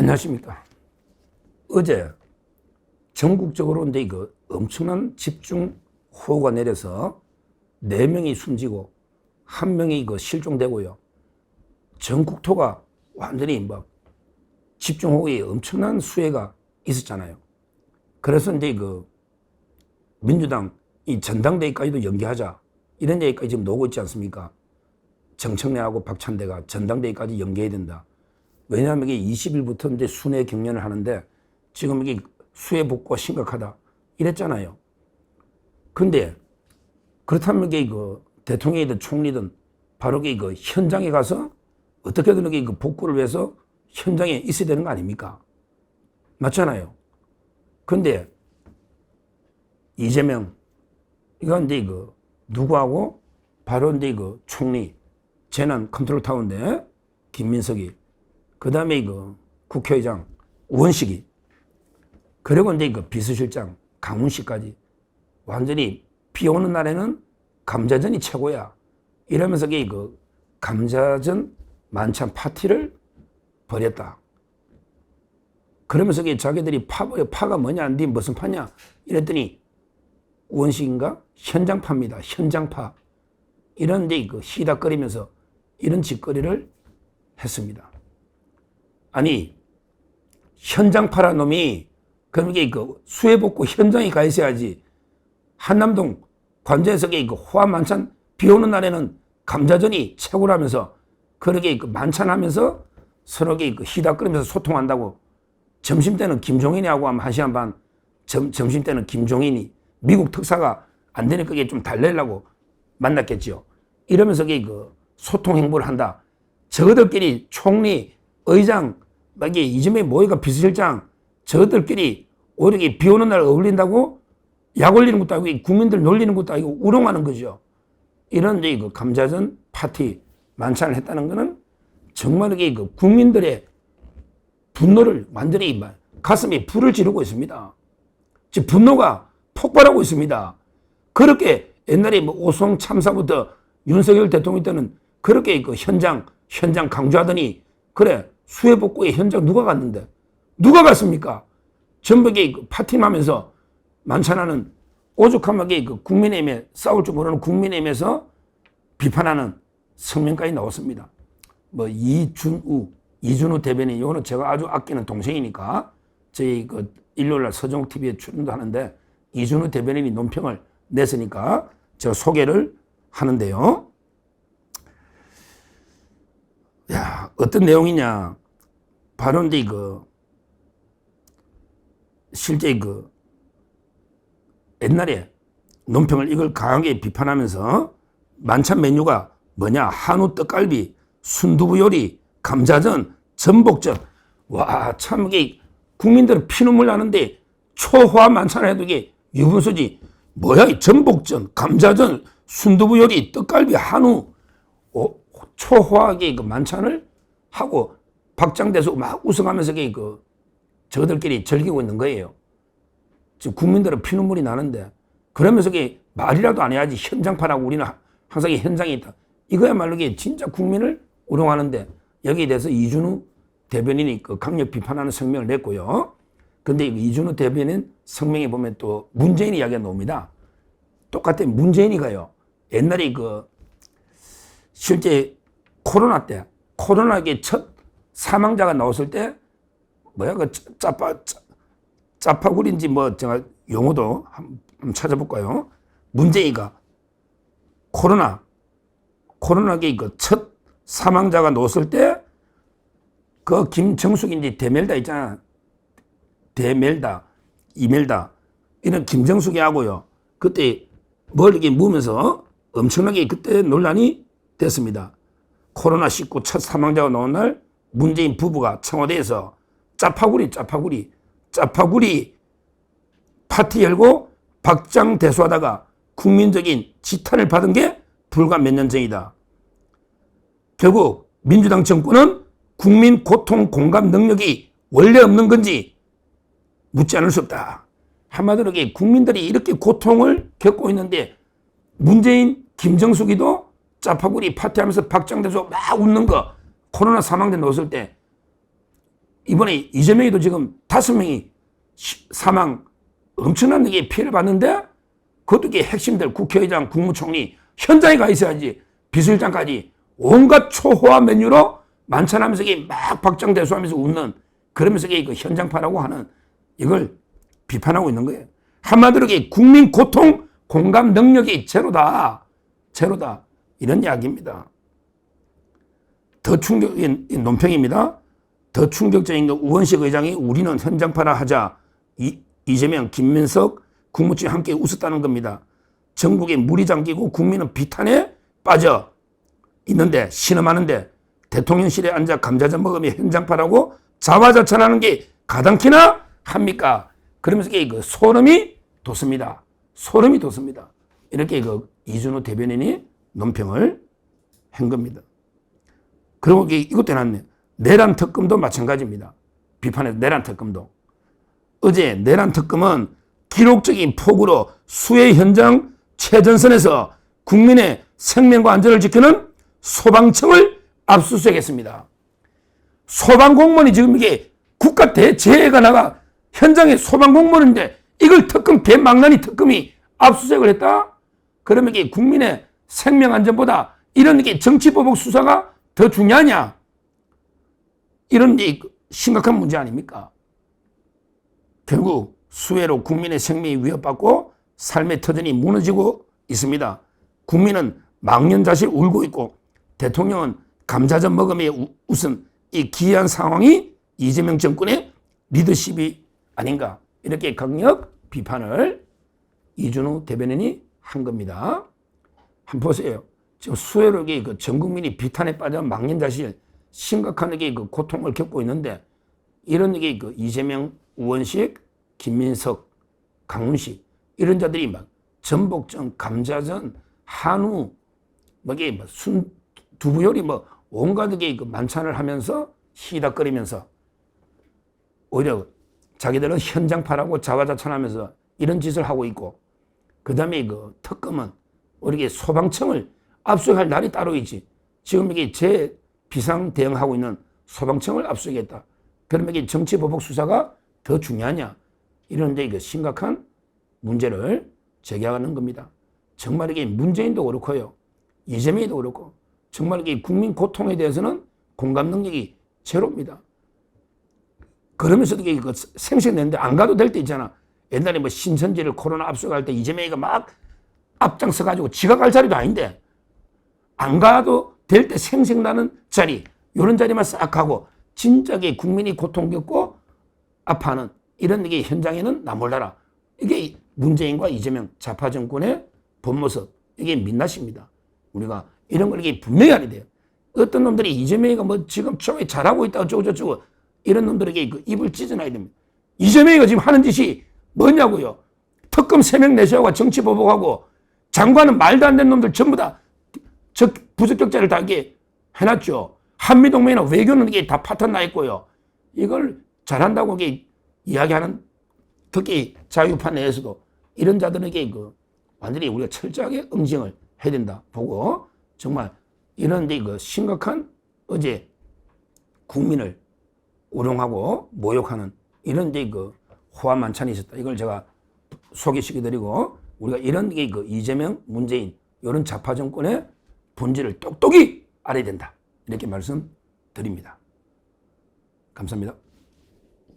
안녕하십니까. 어제 전국적으로 근데 이거 엄청난 집중호우가 내려서 4명이 숨지고 1명이 이거 실종되고요. 전국토가 완전히 막 집중호우에 엄청난 수해가 있었잖아요. 그래서 이제 그 민주당 이 전당대회까지도 연기하자 이런 얘기까지 지금 나오고 있지 않습니까? 정청래하고 박찬대가 전당대회까지 연기해야 된다. 왜냐하면 이게 20일부터 이제 순회 경연을 하는데 지금 이게 수해 복구가 심각하다 이랬잖아요. 근데 그렇다면 이게 그 대통령이든 총리든 바로 이게 그 현장에 가서 어떻게든 이게 그 복구를 위해서 현장에 있어야 되는 거 아닙니까? 맞잖아요. 근데 이재명 이건 이제 그 누구하고 바로 이제 그 총리 재난 컨트롤 타워인데 김민석이 그 다음에 이거 국회의장 우원식이 그리고 이제 그 비서실장 강훈 씨까지 완전히 비 오는 날에는 감자전이 최고야 이러면서 그 감자전 만찬 파티를 벌였다. 그러면서 자기들이 파가 뭐냐 니 무슨 파냐 이랬더니 우원식인가 현장파입니다. 현장파 이런 이제 그 시닥거리면서 이런 짓거리를 했습니다. 아니 현장파란 놈이 그럼 이게 그 수해 복구 현장에 가 있어야지. 한남동 관저에서 그 호화 만찬 비 오는 날에는 감자전이 최고라면서 그렇게 그 만찬하면서 서로 그 희닥거리면서 소통한다고. 점심 때는 김종인이하고 하면 1시간 반, 점심 때는 김종인이 미국 특사가 안 되니까 그게 좀 달래려고 만났겠죠. 이러면서 그 소통 행보를 한다. 저들끼리 총리, 의장, 막 이재명이 모이가 비서실장, 저들끼리 오히려 비 오는 날 어울린다고 약 올리는 것도 아니고 국민들 놀리는 것도 아니고 우롱하는 거죠. 이런 이제 그 감자전 파티 만찬을 했다는 것은 정말 이게 그 국민들의 분노를 완전히 가슴에 불을 지르고 있습니다. 지금 분노가 폭발하고 있습니다. 그렇게 옛날에 뭐 오송 참사부터 윤석열 대통령 때는 그렇게 그 현장 강조하더니 그래 수해 복구에 현장 누가 갔는데 누가 갔습니까? 전부 그 파티하면서 만찬하는 오죽하면 그 국민의힘에 싸울 줄 모르는 국민의힘에서 비판하는 성명까지 나왔습니다. 뭐 이준우 대변인 이거는 제가 아주 아끼는 동생이니까 저희 그 일요일날 서정욱 TV에 출연도 하는데 이준우 대변인이 논평을 냈으니까 제가 소개를 하는데요. 야, 어떤 내용이냐. 바로 이제 실제 옛날에 논평을 이걸 강하게 비판하면서 만찬 메뉴가 뭐냐. 한우 떡갈비, 순두부 요리, 감자전, 전복전. 와, 참 이게 국민들은 피눈물 나는데 초호화 만찬을 해도 이게 유분수지. 뭐야, 이 전복전, 감자전, 순두부 요리, 떡갈비, 한우. 초호하게 그 만찬을 하고 박장대소 막 웃어가면서 저들끼리 즐기고 있는 거예요. 지금 국민들은 피눈물이 나는데 그러면서 말이라도 안 해야지. 현장파라고 우리는 항상 현장에 있다. 이거야말로 진짜 국민을 우롱하는데 여기에 대해서 이준우 대변인이 강력 비판하는 성명을 냈고요. 근데 이준우 대변인 성명에 보면 또 문재인 이야기가 나옵니다. 똑같아. 문재인이가요. 옛날에 실제 코로나 때 코로나의 첫 사망자가 나왔을 때 뭐야 짜파구리인지 뭐 제가 용어도 한번 찾아볼까요? 문재인이가 코로나의 첫 사망자가 나왔을 때 그 김정숙인지 대멜다 있잖아. 대멜다, 이멜다 이런 김정숙이 하고요. 그때 뭘 이렇게 묻으면서 엄청나게 그때 논란이 됐습니다. 코로나19 첫 사망자가 나온 날 문재인 부부가 청와대에서 짜파구리 파티 열고 박장대소하다가 국민적인 지탄을 받은 게 불과 몇 년 전이다. 결국 민주당 정권은 국민 고통 공감 능력이 원래 없는 건지 묻지 않을 수 없다. 한마디로 국민들이 이렇게 고통을 겪고 있는데 문재인, 김정숙이도 짜파구리 파티하면서 박장대소 막 웃는 거 코로나 사망자 넣었을 때 이번에 이재명이도 지금 5명이 사망 엄청난 게 피해를 봤는데 그것도 이게 핵심들 국회의장, 국무총리 현장에 가 있어야지 비서실장까지 온갖 초호화 메뉴로 만찬하면서 이게 막 박장대소하면서 웃는 그러면서 이게 현장파라고 하는 이걸 비판하고 있는 거예요. 한마디로 이게 국민 고통 공감 능력이 제로다. 제로다. 이런 이야기입니다. 더 충격적인 논평입니다. 더 충격적인 거 우원식 의장이 우리는 현장파라 하자 이재명, 김민석 국무총리 함께 웃었다는 겁니다. 전국에 물이 잠기고 국민은 비탄에 빠져 있는데 신음하는데 대통령실에 앉아 감자전 먹으며 현장파라고 자화자찬하는 게 가당키나 합니까? 그러면서 그 소름이 돋습니다. 소름이 돋습니다. 이렇게 이준호 대변인이 논평을 한 겁니다. 그리고 이것도 해놨네. 내란 특검도 마찬가지입니다. 비판해서 내란 특검도. 어제 내란 특검은 기록적인 폭우로 수해 현장 최전선에서 국민의 생명과 안전을 지키는 소방청을 압수수색했습니다. 소방공무원이 지금 이게 국가 대재해가 나가 현장에 소방공무원인데 이걸 특검 개망나니 특검이 압수수색을 했다? 그러면 이게 국민의 생명 안전보다 이런 게 정치보복 수사가 더 중요하냐? 이런 심각한 문제 아닙니까? 결국 수해로 국민의 생명이 위협받고 삶의 터전이 무너지고 있습니다. 국민은 망연자실 울고 있고 대통령은 감자전 먹으며 웃은 이 기이한 상황이 이재명 정권의 리더십이 아닌가 이렇게 강력 비판을 이준호 대변인이 한 겁니다. 한번 보세요. 지금 수해로 전 국민이 비탄에 빠져 망연자실 심각한 고통을 겪고 있는데 이런 이재명, 우원식, 김민석, 강훈식 이런 자들이 막 전복전, 감자전, 한우, 두부 요리 온갖 만찬을 하면서 희닥거리면서 오히려 자기들은 현장파라고 자화자찬하면서 이런 짓을 하고 있고 그 다음에 특검은 우리 소방청을 압수할 날이 따로 있지. 지금 제 비상 대응하고 있는 소방청을 압수하겠다. 그러면 정치보복 수사가 더 중요하냐? 이런 심각한 문제를 제기하는 겁니다. 정말 문재인도 그렇고요. 이재명도 그렇고 정말 국민 고통에 대해서는 공감 능력이 제로입니다. 그러면서도 생색내는데 안 가도 될 때 있잖아. 옛날에 신천지를 코로나 압수할 때 이재명이가 막 앞장서가지고 지가 갈 자리도 아닌데 안 가도 될 때 생색나는 자리 이런 자리만 싹 가고 진작에 국민이 고통 겪고 아파하는 이런 현장에는 나 몰라라. 이게 문재인과 이재명 좌파 정권의 본 모습 이게 민낯입니다. 우리가 이런 걸 분명히 알아야 돼요. 어떤 놈들이 이재명이가 지금 처음에 잘하고 있다고 어쩌고저쩌고 이런 놈들에게 입을 찢어놔야 됩니다. 이재명이가 지금 하는 짓이 뭐냐고요. 특검 3명 내세우고 정치보복하고 장관은 말도 안 되는 놈들 전부 다 부적격자를 다 해놨죠. 한미동맹이나 외교는 다 파탄 나 있고요. 이걸 잘한다고 이야기하는 특히 자유파 내에서도 이런 자들에게 완전히 우리가 철저하게 응징을 해야 된다 보고 정말 이런 심각한 어제 국민을 우롱하고 모욕하는 이런 호화 만찬이 있었다. 이걸 제가 소개시켜드리고 우리가 이런 이재명, 문재인 이런 좌파 정권의 본질을 똑똑히 알아야 된다. 이렇게 말씀드립니다. 감사합니다.